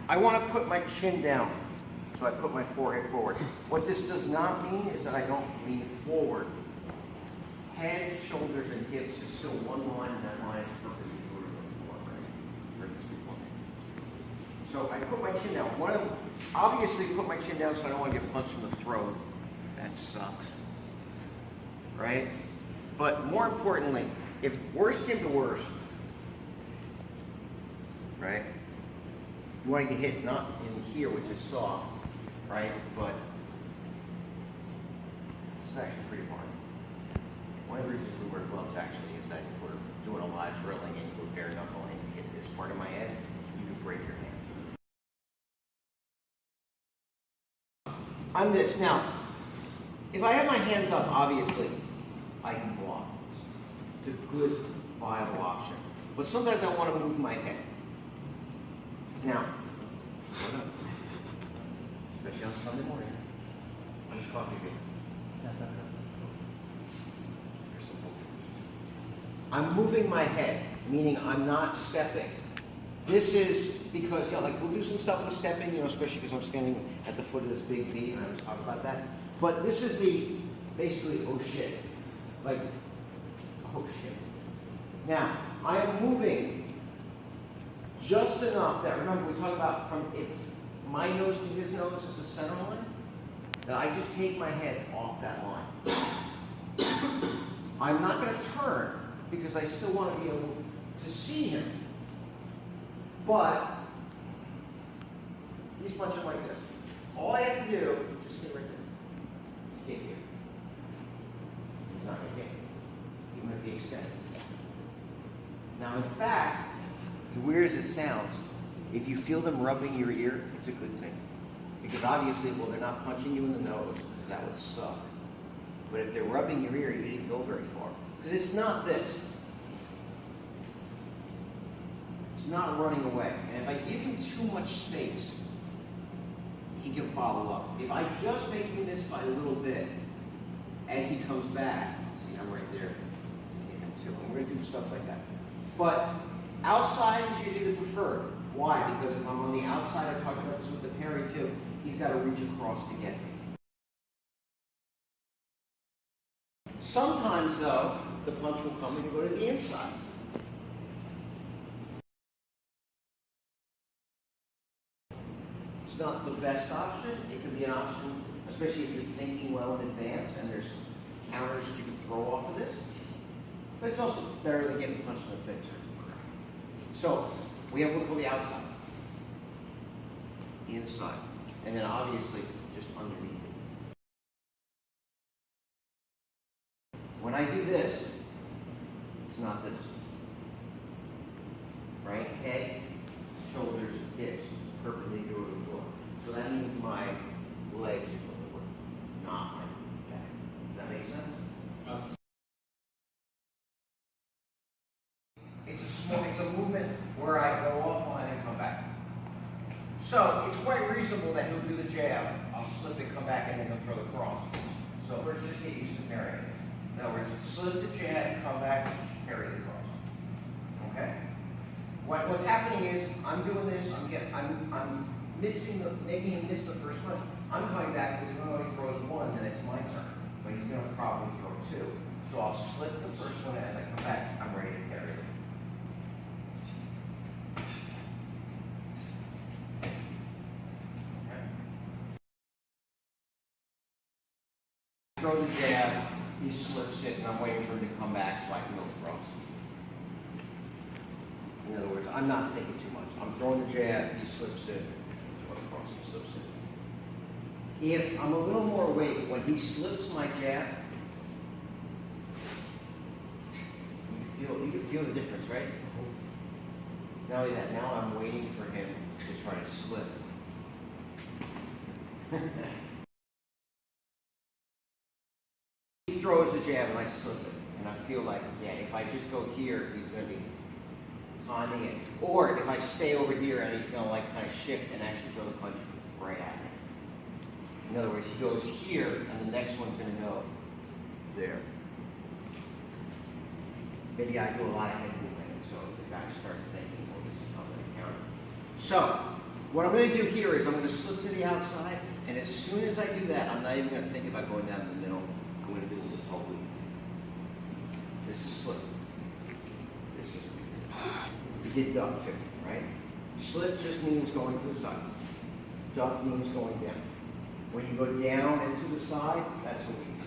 I want to put my chin down, so I put my forehead forward. What this does not mean is that I don't lean forward. Head, shoulders, and hips is still one line, and that line is perpendicular to the floor, right? So I put my chin down. Obviously put my chin down so I don't want to get punched in the throat. That sucks, right? But more importantly, if worse came to worse, right? You want to get hit not in here, which is soft, right? But it's actually pretty hard. One of the reasons we wear gloves actually is that if we're doing a lot of drilling and you go bare knuckle and you hit this part of my head, you can break your hand. I'm this. Now, if I have my hands up, obviously, I can block. It's a good, viable option. But sometimes I want to move my head. Now, especially on Sunday morning, how much coffee do you get? There's some bullshit. I'm moving my head, meaning I'm not stepping. This is because, you know, like we'll do some stuff with stepping, you know, especially because I'm standing at the foot of this big V, and I was talking about that. But this is the, basically, oh shit. Like, oh shit. Now, I am moving just enough that, remember we talked about from if my nose to his nose is the center line, that I just take my head off that line. I'm not going to turn because I still want to be able to see him. But he's punching like this. All I have to do is just stay right there. Just get here. He's not going to get me, even if he extends. Now, in fact, as weird as it sounds, if you feel them rubbing your ear, it's a good thing. Because obviously, well, they're not punching you in the nose, because that would suck. But if they're rubbing your ear, you didn't go very far. Because it's not this. It's not running away. And if I give him too much space, he can follow up. If I just make him this by a little bit, as he comes back, see, I'm right there, hit him too. And we're going to do stuff like that. But outside is usually the preferred. Why? Because if I'm on the outside, I talked about this with the parry too, he's got to reach across to get me. Sometimes, though, the punch will come and you go to the inside. It's not the best option. It could be an option, especially if you're thinking well in advance and there's counters that you can throw off of this. But it's also better than getting punched in the face. So, we have what we call the outside, inside, and then obviously just underneath it. When I do this, it's not this. Right? Head, shoulders, hips, perpendicular to the floor. So that means my legs are going to work, not my back. Does that make sense? Yes. It's a movement where I go offline and come back. So it's quite reasonable that he'll do the jab. I'll slip it, come back, and then he'll throw the cross. So first, just get used to parrying. In other words, slip the jab, come back, parry the cross. Okay? What's happening is I'm doing this. I'm missing making him miss the first punch. I'm coming back because if he only throws one, then it's my turn. But he's going to probably throw two. So I'll slip the first one, and as I come back, I'm ready to parry it. Throw the jab, he slips it, and I'm waiting for him to come back so I can go across. In other words, I'm not thinking too much. I'm throwing the jab, he slips it, throw across, he slips it. If I'm a little more awake, when he slips my jab, you can feel the difference, right? Not only that, now I'm waiting for him to try to slip. He throws the jab and I slip it. And I feel like, yeah, if I just go here, he's going to be timing it. Or if I stay over here and he's going to like kind of shift and actually throw the punch right at me. In other words, he goes here and the next one's going to go there. Maybe I do a lot of head movement, so the guy starts thinking, well, this is not going to count. So, What I'm going to do here is I'm going to slip to the outside, and as soon as I do that, I'm not even going to think about going down the middle. I'm going to do it with toe weave. This is slip. This is you did duck too, right? Slip just means going to the side. Duck means going down. When you go down and to the side, that's a weave.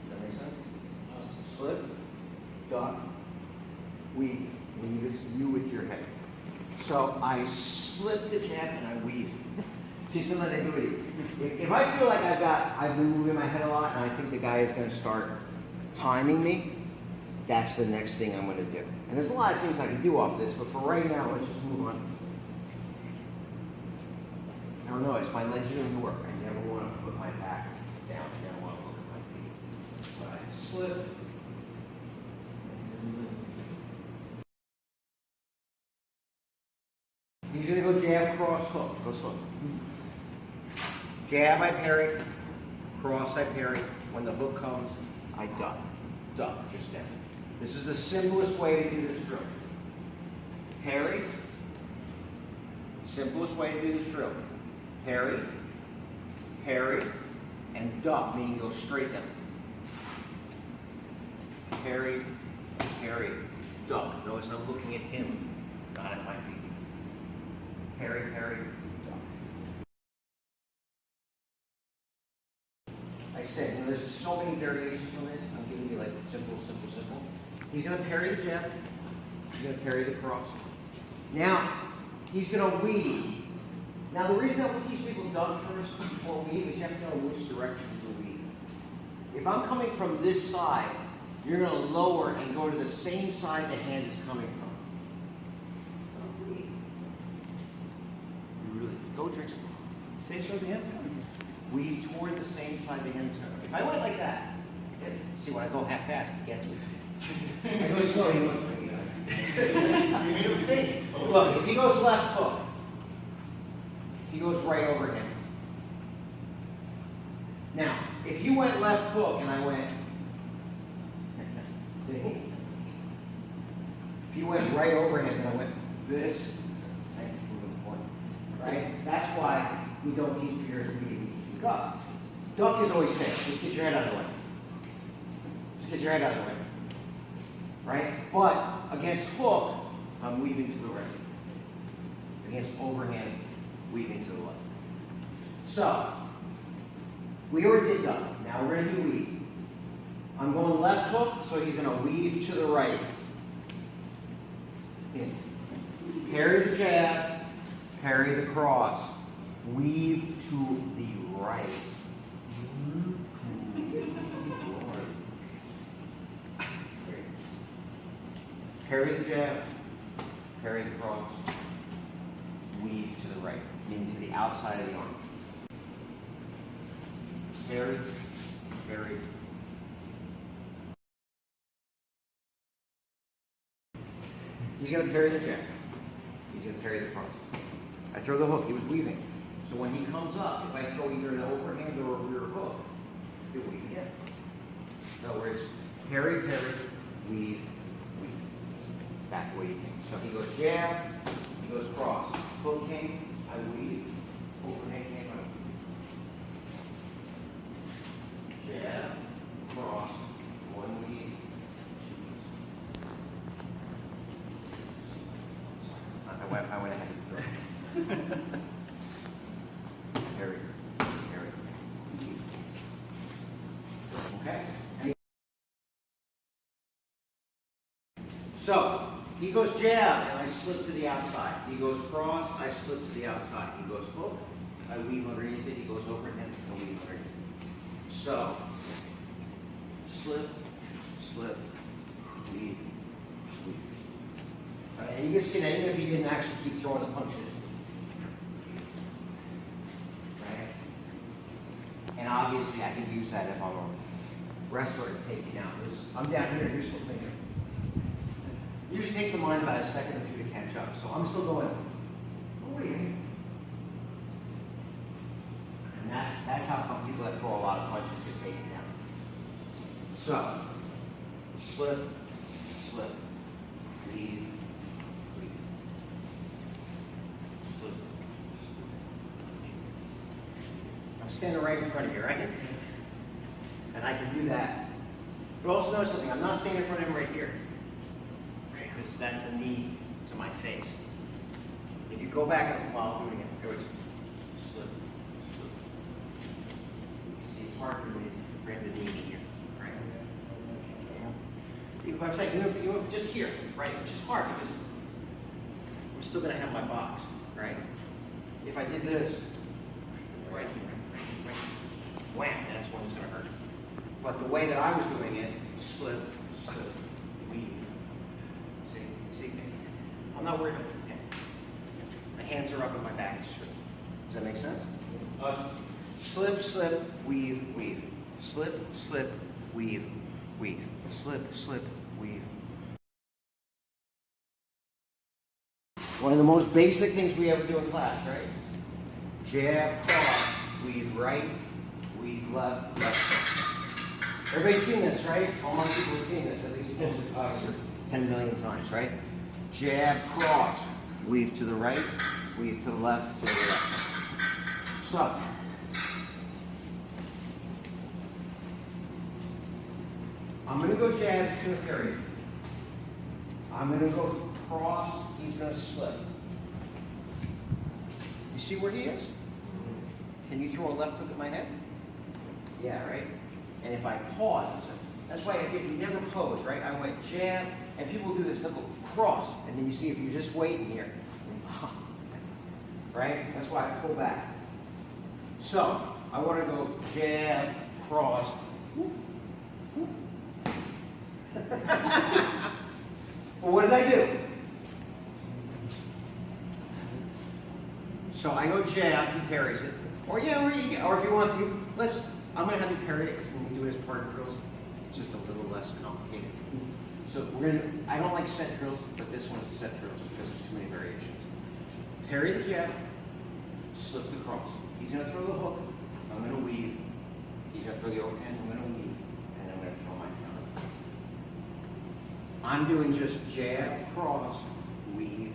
Does that make sense? Awesome. Slip, duck, weave. Weave is you with your head. So I slip the jab and I weave. See, sometimes I do it. If I feel like I've been moving my head a lot and I think the guy is going to start timing me, that's the next thing I'm going to do. And there's a lot of things I can do off this, but for right now, let's just move on. I don't know, it's my legendary work. I never want to put my back down. I never want to look at my feet. But I slip. He's going to go jab, cross, hook. Go slow. Jab, I parry. Cross, I parry. When the hook comes, I duck. Duck, just down. This is the simplest way to do this drill. Parry. Simplest way to do this drill. Parry, parry, and duck, meaning go straight down. Parry, parry, duck. Notice I'm looking at him, not at my feet. Parry, parry, duck. I said, you know, there's so many variations on this. I'm giving you like simple, simple, simple. He's going to parry the jab. He's going to parry the cross. Now, he's going to weave. Now, the reason that we teach people duck first before weave is you have to know which direction to weave. If I'm coming from this side, you're going to lower and go to the same side the hand is coming from. Don't weave. You really go drink some. Say so the hand's coming from. Weave toward the same side the hand is coming from. If I went like that, okay, see when I go half fast, it gets me. I go slow, he goes slow. Look, if he goes left hook, he goes right over him. Now, if you went left hook and I went, see? If you went right over him and I went this, right? That's why we don't teach beginners to weave, we teach duck. Duck is always safe. Just get your head out of the way. Just get your head out of the way. Right? But against hook, I'm weaving to the right. Against overhand, weaving to the left. So, we already did duck. Now we're going to do weave. I'm going left hook, so he's going to weave to the right. In. Parry the jab, parry the cross. Weave to the right. Parry the jab, parry the cross, weave to the right, meaning to the outside of the arm. Parry, parry. He's going to parry the jab. He's going to parry the cross. I throw the hook. He was weaving. So when he comes up, if I throw either an overhand or a rear hook, he'll weave again. In other words, parry, parry, weave, weave. Back way he came. So he goes jab, he goes cross. Hook came, I weave. Overhand came, I weave. Jab, cross, one weave, two weaves. I went ahead and throw. Parry, parry, weave. Okay? So, he goes jab, and I slip to the outside. He goes cross, I slip to the outside. He goes hook, I weave underneath it. He goes overhand, I weave underneath it. So, slip, slip, weave, weave. And you can see that even if he didn't actually keep throwing the punches. Right? And obviously I can use that if I'm a wrestler to take you down. I'm down here, you're still thinking. It usually takes the mind about a second or two to catch up. So I'm still going, oh wait. And that's how come people that throw a lot of punches get taken down. So, slip, slip, weave, weave. Slip, standing right in front of you, right? And I can do that. But also notice something, I'm not standing in front of him right here. Because that's a knee to my face. If you go back while doing it, here we go. Slip, slip. See, it's hard for me to bring the knee here, right? I'm saying, you just here, right? Which is hard because I'm still going to have my box, right? If I did this, right, wham, that's when it's going to hurt. But the way that I was doing it, slip, slip, weave. See, I'm not worried about it. My hands are up and my back is straight. Does that make sense? Slip, slip, weave, weave. Slip, slip, weave, weave. Slip, slip, weave. One of the most basic things we ever do in class, right? Jab, cross, weave right, weave left, left. Everybody's seen this, right? All my people have seen this, at least 10 million times, right? Jab, cross, weave to the right, weave to the left, to the left. So, I'm going to go jab to a parry. I'm going to go cross, he's going to slip. You see where he is? Can you throw a left hook at my head? Yeah, right? And if I pause, that's why we never pose, right? I went jab, and people do this, they'll go cross, and then you see if you just wait in here, right? That's why I pull back. So, I want to go jab, cross, whoop, whoop. Well, what did I do? So I go jab, he parries it. Or yeah, or if he wants to, I'm going to have you parry it when we do it as part of drills. It's just a little less complicated. So I don't like set drills, but this one is a set drill just because there's too many variations. Parry the jab, slip the cross. He's going to throw the hook, I'm going to weave. He's going to throw the overhand, I'm going to weave. And I'm going to throw my counter. I'm doing just jab, cross, weave,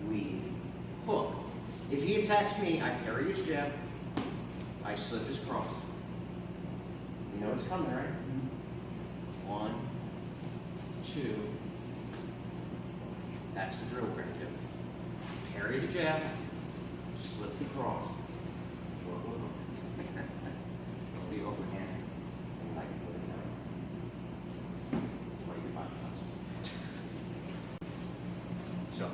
weave, hook. If he attacks me, I parry his jab, I slip his cross. You know what's coming, right? 1, 2. That's the drill we're going to do. Parry the jab, slip the cross, throw the hook, throw the overhand, and like for the counter. 25 shots. So.